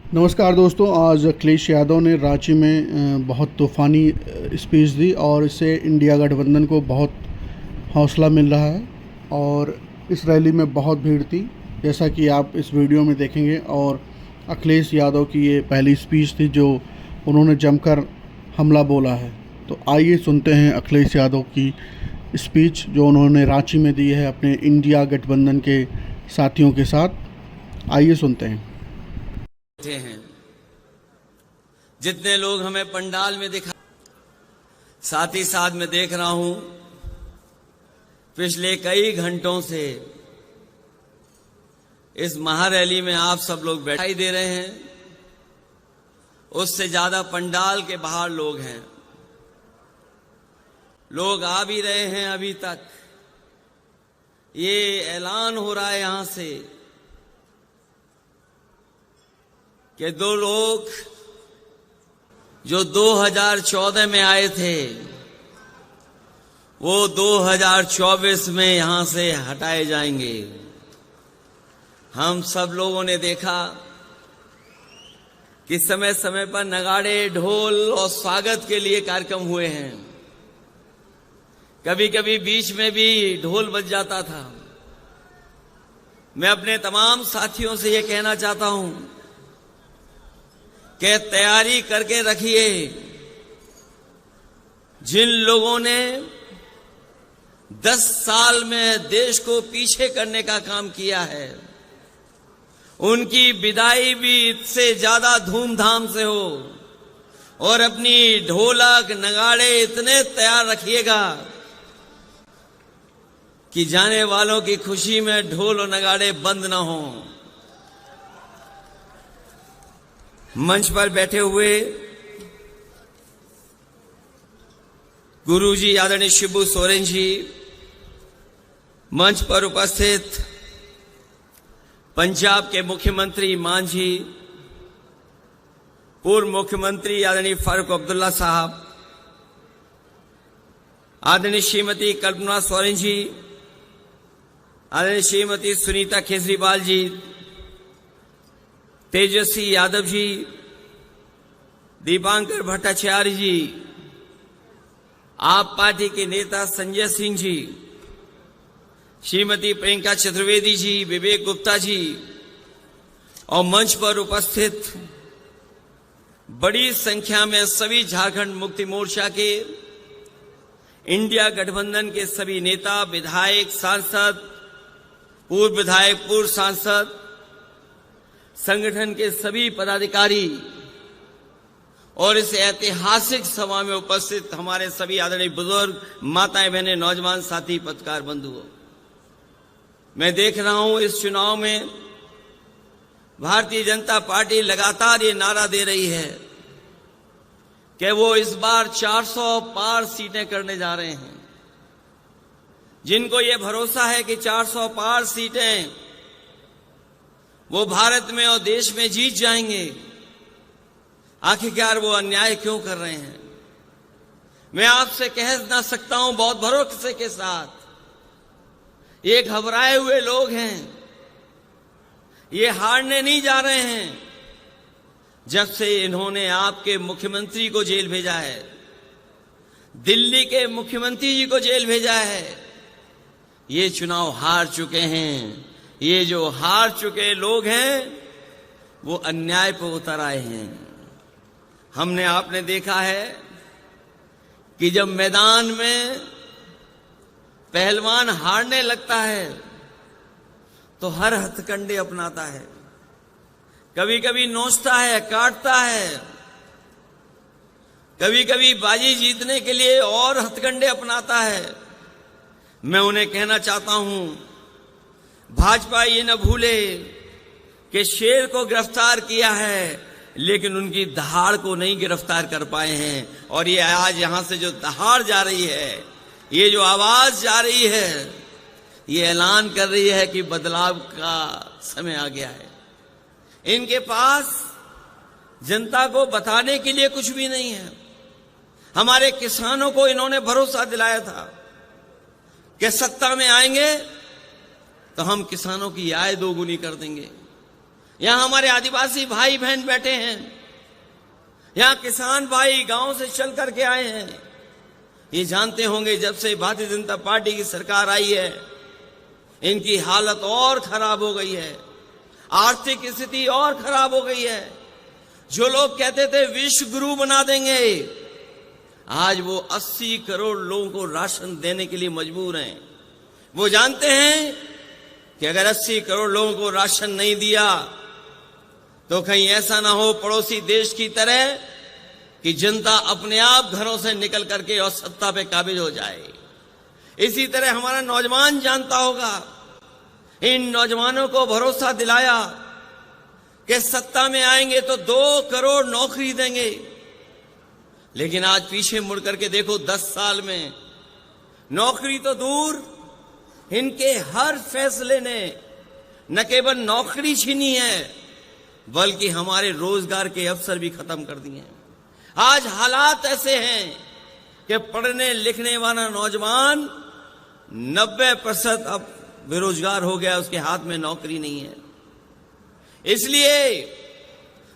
नमस्कार दोस्तों। आज अखिलेश यादव ने रांची में बहुत तूफ़ानी स्पीच दी और इससे इंडिया गठबंधन को बहुत हौसला मिल रहा है और इस रैली में बहुत भीड़ थी, जैसा कि आप इस वीडियो में देखेंगे। और अखिलेश यादव की ये पहली स्पीच थी जो उन्होंने जमकर हमला बोला है। तो आइए सुनते हैं अखिलेश यादव की स्पीच जो उन्होंने रांची में दी है अपने इंडिया गठबंधन के साथियों के साथ। आइए सुनते हैं। हैं जितने लोग हमें पंडाल में दिखा, साथ ही साथ मैं देख रहा हूं पिछले कई घंटों से इस महारैली में आप सब लोग दिखाई दे रहे हैं। उससे ज्यादा पंडाल के बाहर लोग हैं। लोग आ भी रहे हैं। अभी तक ये ऐलान हो रहा है यहां से कि दो लोग जो 2014 में आए थे वो 2024 में यहां से हटाए जाएंगे। हम सब लोगों ने देखा कि समय समय पर नगाड़े, ढोल और स्वागत के लिए कार्यक्रम हुए हैं। कभी कभी बीच में भी ढोल बज जाता था। मैं अपने तमाम साथियों से ये कहना चाहता हूं कि तैयारी करके रखिए। जिन लोगों ने 10 साल में देश को पीछे करने का काम किया है, उनकी विदाई भी इससे ज्यादा धूमधाम से हो। और अपनी ढोलक नगाड़े इतने तैयार रखिएगा कि जाने वालों की खुशी में ढोल और नगाड़े बंद ना हो। मंच पर बैठे हुए गुरुजी आदरणीय शिबू सोरेन जी, मंच पर उपस्थित पंजाब के मुख्यमंत्री मान जी, पूर्व मुख्यमंत्री आदरणीय फारूक अब्दुल्ला साहब, आदरणीय श्रीमती कल्पना सोरेन जी, आदरणीय श्रीमती सुनीता केजरीवाल जी, तेजस्वी यादव जी, दीपांकर भट्टाचार्य जी, आप पार्टी के नेता संजय सिंह जी, श्रीमती प्रियंका चतुर्वेदी जी, विवेक गुप्ता जी और मंच पर उपस्थित बड़ी संख्या में सभी झारखंड मुक्ति मोर्चा के, इंडिया गठबंधन के सभी नेता, विधायक, सांसद, पूर्व विधायक, पूर्व सांसद, संगठन के सभी पदाधिकारी और इस ऐतिहासिक सभा में उपस्थित हमारे सभी आदरणीय बुजुर्ग, माताएं, बहनें, नौजवान साथी, पत्रकार बंधुओं, मैं देख रहा हूं इस चुनाव में भारतीय जनता पार्टी लगातार ये नारा दे रही है कि वो इस बार 400 पार सीटें करने जा रहे हैं। जिनको ये भरोसा है कि 400 पार सीटें वो भारत में और देश में जीत जाएंगे, आखिरकार वो अन्याय क्यों कर रहे हैं? मैं आपसे कह ना सकता हूं बहुत भरोसे के साथ, ये घबराए हुए लोग हैं, ये हारने नहीं जा रहे हैं। जब से इन्होंने आपके मुख्यमंत्री को जेल भेजा है, दिल्ली के मुख्यमंत्री जी को जेल भेजा है, ये चुनाव हार चुके हैं। ये जो हार चुके लोग हैं वो अन्याय पर उतर आए हैं। हमने आपने देखा है कि जब मैदान में पहलवान हारने लगता है तो हर हथकंडे अपनाता है। कभी कभी नोचता है, काटता है, कभी कभी बाजी जीतने के लिए और हथकंडे अपनाता है। मैं उन्हें कहना चाहता हूं, भाजपा ये न भूले कि शेर को गिरफ्तार किया है लेकिन उनकी दहाड़ को नहीं गिरफ्तार कर पाए हैं। और ये आज यहां से जो दहाड़ जा रही है, ये जो आवाज जा रही है, ये ऐलान कर रही है कि बदलाव का समय आ गया है। इनके पास जनता को बताने के लिए कुछ भी नहीं है। हमारे किसानों को इन्होंने भरोसा दिलाया था कि सत्ता में आएंगे तो हम किसानों की आय दोगुनी कर देंगे। यहां हमारे आदिवासी भाई बहन बैठे हैं, यहां किसान भाई गांव से चल करके आए हैं। ये जानते होंगे जब से भारतीय जनता पार्टी की सरकार आई है, इनकी हालत और खराब हो गई है, आर्थिक स्थिति और खराब हो गई है। जो लोग कहते थे विश्व गुरु बना देंगे, आज वो 80 करोड़ लोगों को राशन देने के लिए मजबूर हैं। वो जानते हैं कि अगर 80 करोड़ लोगों को राशन नहीं दिया तो कहीं ऐसा ना हो पड़ोसी देश की तरह कि जनता अपने आप घरों से निकल करके और सत्ता पे काबिज हो जाए। इसी तरह हमारा नौजवान जानता होगा, इन नौजवानों को भरोसा दिलाया कि सत्ता में आएंगे तो 2 करोड़ नौकरी देंगे, लेकिन आज पीछे मुड़ करके देखो 10 साल में नौकरी तो दूर, इनके हर फैसले ने न केवल नौकरी छीनी है बल्कि हमारे रोजगार के अवसर भी खत्म कर दिए हैं। आज हालात ऐसे हैं कि पढ़ने लिखने वाला नौजवान 90% अब बेरोजगार हो गया, उसके हाथ में नौकरी नहीं है। इसलिए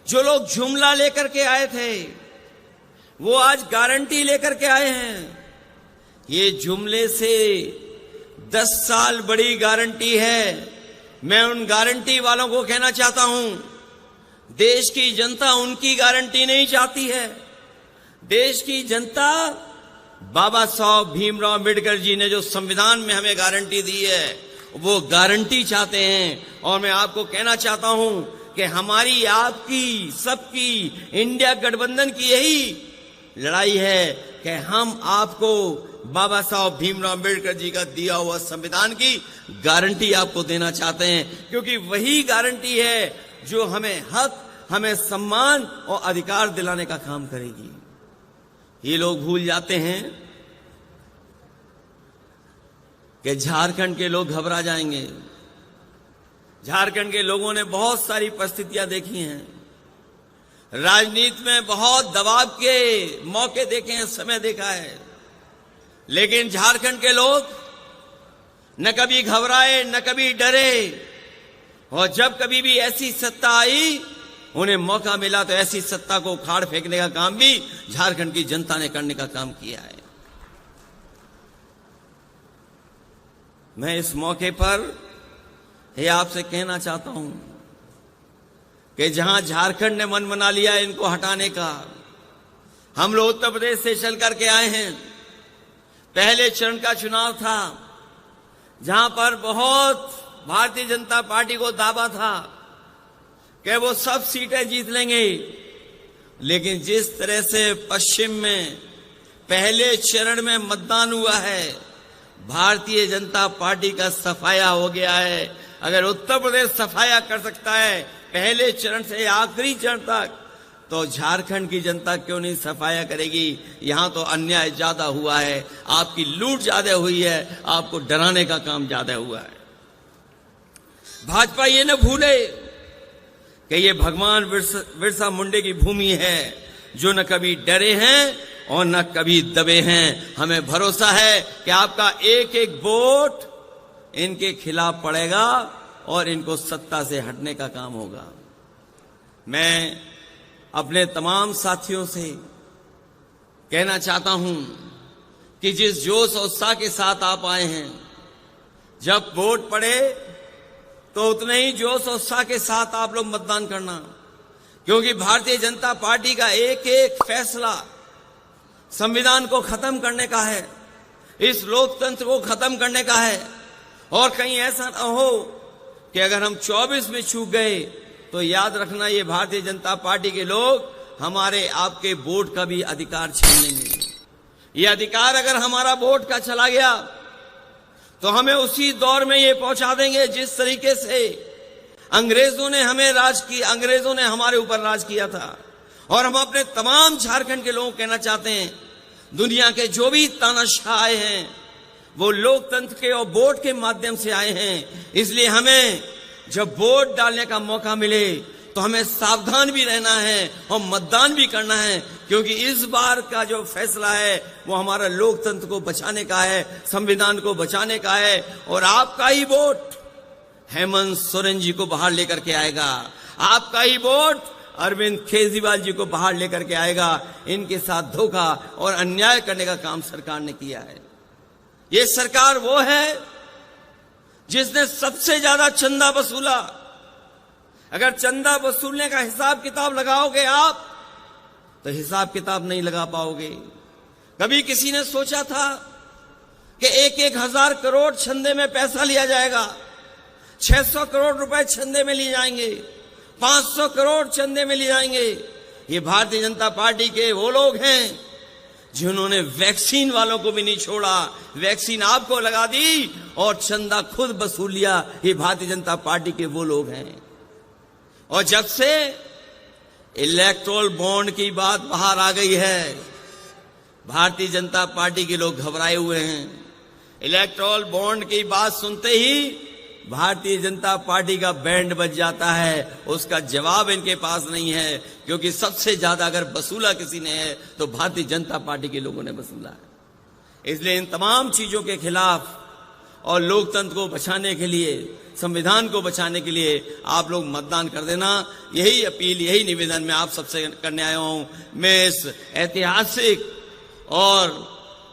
जो लोग जुमला लेकर के आए थे वो आज गारंटी लेकर के आए हैं। ये जुमले से 10 साल बड़ी गारंटी है। मैं उन गारंटी वालों को कहना चाहता हूं, देश की जनता उनकी गारंटी नहीं चाहती है। देश की जनता बाबा साहब भीमराव अम्बेडकर जी ने जो संविधान में हमें गारंटी दी है वो गारंटी चाहते हैं। और मैं आपको कहना चाहता हूं कि हमारी, आपकी, सबकी, इंडिया गठबंधन की यही लड़ाई है कि हम आपको बाबा साहब भीमराव अम्बेडकर जी का दिया हुआ संविधान की गारंटी आपको देना चाहते हैं, क्योंकि वही गारंटी है जो हमें हक, हमें सम्मान और अधिकार दिलाने का काम करेगी। ये लोग भूल जाते हैं कि झारखंड के लोग घबरा जाएंगे। झारखंड के लोगों ने बहुत सारी परिस्थितियां देखी हैं, राजनीति में बहुत दबाव के मौके देखे हैं, समय देखा है, लेकिन झारखंड के लोग न कभी घबराए न कभी डरे। और जब कभी भी ऐसी सत्ता आई, उन्हें मौका मिला तो ऐसी सत्ता को उखाड़ फेंकने का काम भी झारखंड की जनता ने करने का काम किया है। मैं इस मौके पर यह आपसे कहना चाहता हूं कि जहां झारखंड ने मन बना लिया इनको हटाने का, हम लोग उत्तर प्रदेश से चल करके आए हैं। पहले चरण का चुनाव था जहां पर बहुत भारतीय जनता पार्टी को दावा था कि वो सब सीटें जीत लेंगे, लेकिन जिस तरह से पश्चिम में पहले चरण में मतदान हुआ है, भारतीय जनता पार्टी का सफाया हो गया है। अगर उत्तर प्रदेश सफाया कर सकता है पहले चरण से आखिरी चरण तक, तो झारखंड की जनता क्यों नहीं सफाया करेगी। यहां तो अन्याय ज्यादा हुआ है, आपकी लूट ज्यादा हुई है, आपको डराने का काम ज्यादा हुआ है। भाजपा ये न भूले कि ये भगवान बिरसा मुंडे की भूमि है, जो न कभी डरे हैं और न कभी दबे हैं। हमें भरोसा है कि आपका एक एक वोट इनके खिलाफ पड़ेगा और इनको सत्ता से हटने का काम होगा। मैं अपने तमाम साथियों से कहना चाहता हूं कि जिस जोश और उत्साह के साथ आप आए हैं, जब वोट पड़े तो उतने ही जोश और उत्साह के साथ आप लोग मतदान करना, क्योंकि भारतीय जनता पार्टी का एक एक फैसला संविधान को खत्म करने का है, इस लोकतंत्र को खत्म करने का है। और कहीं ऐसा ना हो कि अगर हम 24 में चूक गए तो याद रखना, ये भारतीय जनता पार्टी के लोग हमारे आपके वोट का भी अधिकार छीन लेंगे। ये अधिकार अगर हमारा वोट का चला गया तो हमें उसी दौर में ये पहुंचा देंगे जिस तरीके से अंग्रेजों ने हमें राज किया, अंग्रेजों ने हमारे ऊपर राज किया था। और हम अपने तमाम झारखंड के लोगों को कहना चाहते हैं, दुनिया के जो भी तानाशाह आए हैं वो लोकतंत्र के और वोट के माध्यम से आए हैं। इसलिए हमें जब वोट डालने का मौका मिले तो हमें सावधान भी रहना है और मतदान भी करना है, क्योंकि इस बार का जो फैसला है वो हमारा लोकतंत्र को बचाने का है, संविधान को बचाने का है। और आपका ही वोट हेमंत सोरेन जी को बाहर लेकर के आएगा, आपका ही वोट अरविंद केजरीवाल जी को बाहर लेकर के आएगा। इनके साथ धोखा और अन्याय करने का काम सरकार ने किया है। ये सरकार वो है जिसने सबसे ज्यादा चंदा वसूला। अगर चंदा वसूलने का हिसाब किताब लगाओगे आप तो हिसाब किताब नहीं लगा पाओगे। कभी किसी ने सोचा था कि 1,000 करोड़ चंदे में पैसा लिया जाएगा, 600 करोड़ रुपए चंदे में लिए जाएंगे, 500 करोड़ चंदे में लिए जाएंगे। ये भारतीय जनता पार्टी के वो लोग हैं जिन्होंने वैक्सीन वालों को भी नहीं छोड़ा, वैक्सीन आपको लगा दी और चंदा खुद वसूल लिया। ये भारतीय जनता पार्टी के वो लोग हैं। और जब से इलेक्टोरल बॉन्ड की बात बाहर आ गई है, भारतीय जनता पार्टी के लोग घबराए हुए हैं। इलेक्टोरल बॉन्ड की बात सुनते ही भारतीय जनता पार्टी का बैंड बज जाता है। उसका जवाब इनके पास नहीं है, क्योंकि सबसे ज्यादा अगर वसूला किसी ने है तो भारतीय जनता पार्टी के लोगों ने वसूला है। इसलिए इन तमाम चीजों के खिलाफ और लोकतंत्र को बचाने के लिए, संविधान को बचाने के लिए आप लोग मतदान कर देना। यही अपील, यही निवेदन मैं आप सबसे करने आया हूं। मैं इस ऐतिहासिक और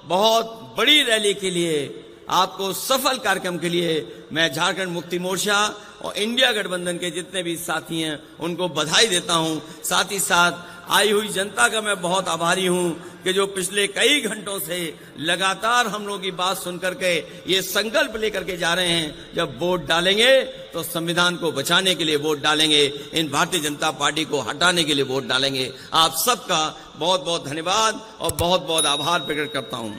बहुत बड़ी रैली के लिए, आपको सफल कार्यक्रम के लिए मैं झारखंड मुक्ति मोर्चा और इंडिया गठबंधन के जितने भी साथी हैं उनको बधाई देता हूं। साथ ही साथ आई हुई जनता का मैं बहुत आभारी हूं कि जो पिछले कई घंटों से लगातार हम लोगों की बात सुनकर के ये संकल्प लेकर के जा रहे हैं, जब वोट डालेंगे तो संविधान को बचाने के लिए वोट डालेंगे, इन भारतीय जनता पार्टी को हटाने के लिए वोट डालेंगे। आप सबका बहुत बहुत धन्यवाद और बहुत बहुत आभार प्रकट करता हूं।